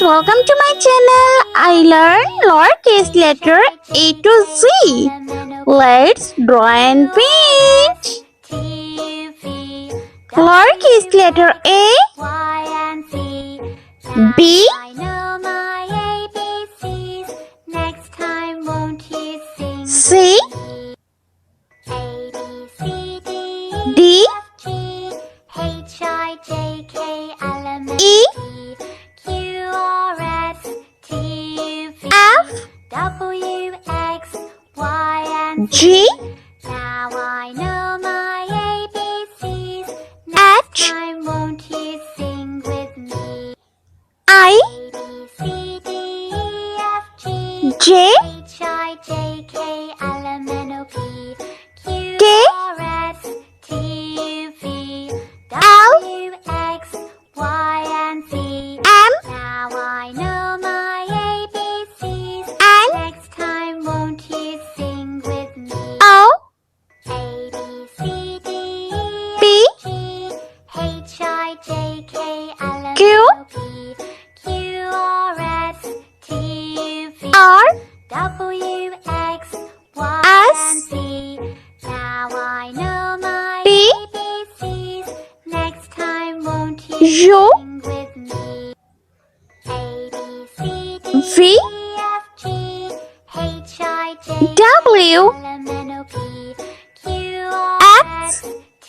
welcome to my channel. I learn lowercase letter A to Z. Let's draw and paint. Lowercase letter A, B, C, D, E, F, G, Now I know my ABCs. H, Time won't you sing with me? I, A, B, C, D, E, F, G, J, H, I, J, K, L, M, N, O, P, Q, K, R, S, T, U, V, L, W, X, Y, and Z. M, Now I know my ABCs. N, Next time won't you sing with me? O, A, B, C, D, E, P, F, G, H, I, J, K, L, M, Q, N, O, P, Q, R, S, T, U, V, R, W, X, Y, S, and Z. Now I know my P, ABCs. Next time won't you U, sing with me? A, B, C, D, V, E, F, G, H, I, J, W, L, M, N, O, P, Q, R, X, S, T,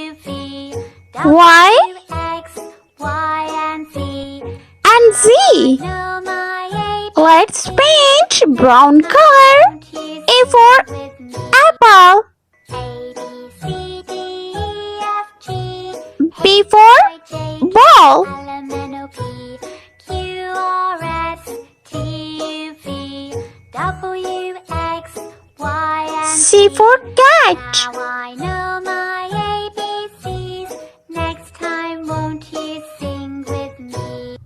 U, V, Y, W, X, Y, and Z. and Z. I know my Let's paint brown color. ABCs. A for With me. apple, A, B, C, D, E, F, G, B for I, J, ball, L, M, N, O, P, Q, R, S, T, U, V, W, X, Y, and C Z. for cat, Now I know my ABCs. Next time won't you sing with me?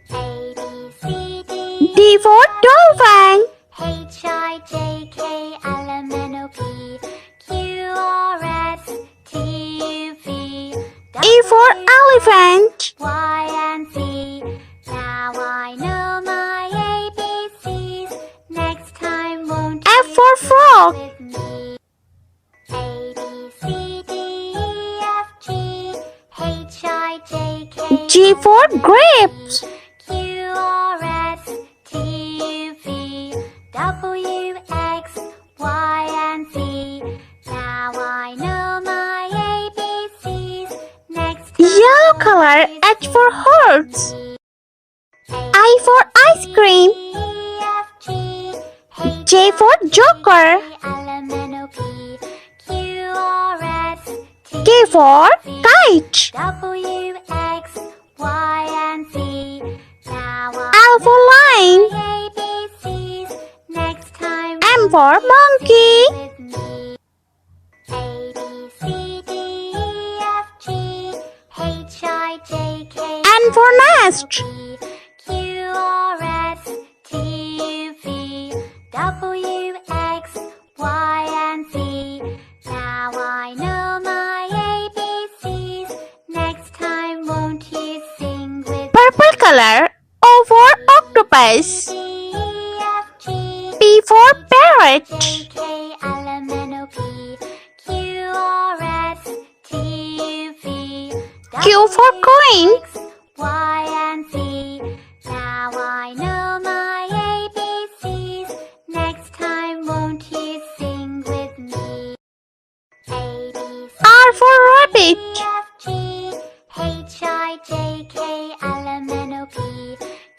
A, B, C, D, D for dolphin, H, I, J, K, L, M, N, O, P, Q, R, S, T, U, V, E for elephant, Y, and Z. Now I know my ABCs. Next time won't F you for frog, with me? A, B, C, D, E, F, G, H, I, J, K, G for grapes, Q, R, S, T, U, V, W, X, Y, and Z. Now I know my ABCs. Next time yellow color, won't you H for sing horse, with me? I for ice cream, E, F, G, H, J for joker, L, M, N, O, P, Q, R, S, T, K for kite, W, X, Y, and Z. Now L for lion, ABCs. Next time M for monkey, with me. A, B, C, D, E, F, G, H, I, J, K, N for nest, P, Q, R, S, T, U, V, W, X, Y, and Z. Now I know my ABCs. Next time won't you sing with purple color, O for octopus, D, E, F, G, P for parrot, J, K, L, M, N, O, P, Q, R, S, T, U, V, Q for coin, X, Y, and Z. Now I know my ABCs. Next time won't you sing with me? A, B, C, R for E, rabbit, F, G, H, I, J, K, L, M, N, O, P,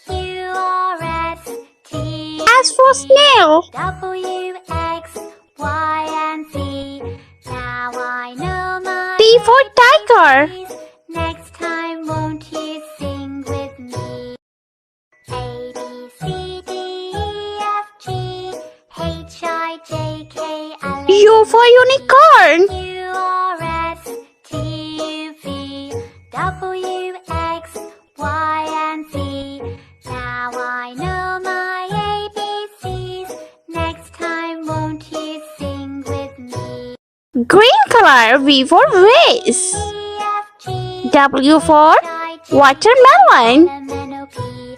Q, R, S, T, S for snail, W, X, Y, and Z. Now I know my T for tiger, ABCs. Next time won't you sing with me? A, B, C, D, E, F, G, H, I, J, K, L, M, U for unicorn, Q, R, S, T, U, V, W, X, Y, and Z. Now I know my ABCs. Next time won't you sing with me? green color, V for vase, E, F, G, W for H, I, J, watermelon, L, M, N, O, P,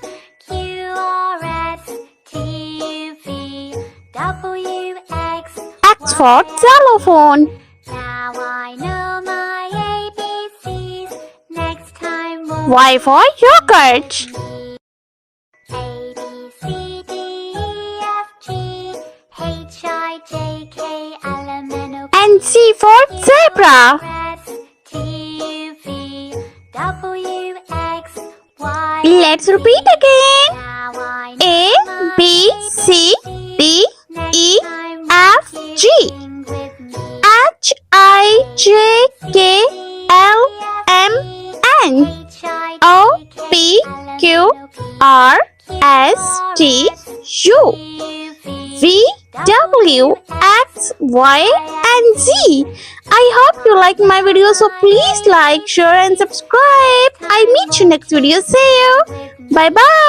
for xylophone. Now I know my ABCs. Next time won't Y for yogurt. A, B, C, D, E, F, G, H, I, J, K, L, M, N, O, P, And Z for zebra. S, T, U, V, W, X, Y. Let's repeat again. Now I A, know my B, C, D, E, F, G, sing with me. H, I, J, K, L, M, N, H, I, O, J, K, P, L, M, Q, N, O, P, R, S, T, U, V, W, X, Y, and Z. I hope you like my video, so please like, share, and subscribe. I'll meet you next video. See you. Bye bye.